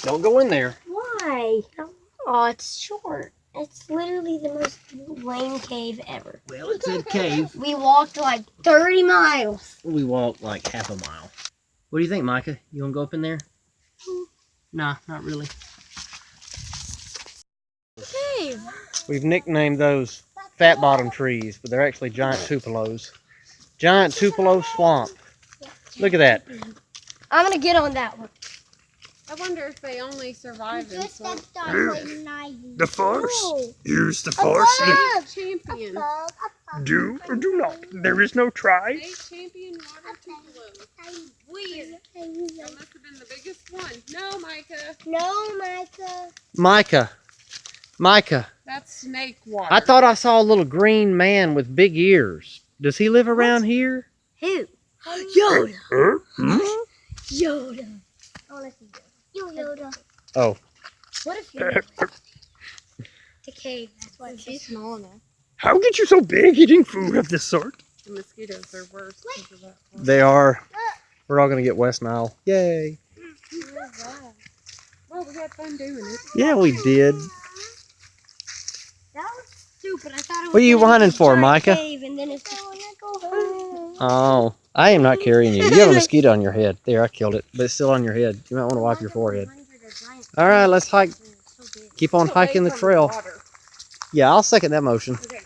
Don't go in there. Why? Oh, it's short. It's literally the most lame cave ever. Well, it said cave. We walked like 30 miles. We walked like half a mile. What do you think, Micah? You want to go up in there? Nah, not really. Cave. We've nicknamed those fat bottom trees, but they're actually giant tupelos. Giant Tupelo swamp. Look at that. I'm gonna get on that one. I wonder if they only survive in swamp. The force. No. Use the force. State champion. Do or do not. There is no try. State champion water tupelo. Weird. That must have been the biggest one. No, Micah. No, Micah. Micah. That's snake water. I thought I saw a little green man with big ears. Does he live around here? Who? Yoda. Hmm? Yoda. I want to see Yoda. Yoda. Oh. What if Yoda? The cave. That's why she's small enough. How get you so big eating food of this sort? The mosquitoes are worse because of that one. They are. We're all going to get West Nile. Yay. Well, we had fun doing it. Yeah, we did. That was stupid. I thought it was What are you gonna be running this for, giant Micah? Cave, and then it's just, I want to go home. Oh, I am not carrying you. You have a mosquito on your head. There, I killed it, but it's still on your head. You might want to wipe your forehead. All right, let's hike. Keep on hiking the trail. Yeah, I'll second that motion. Okay.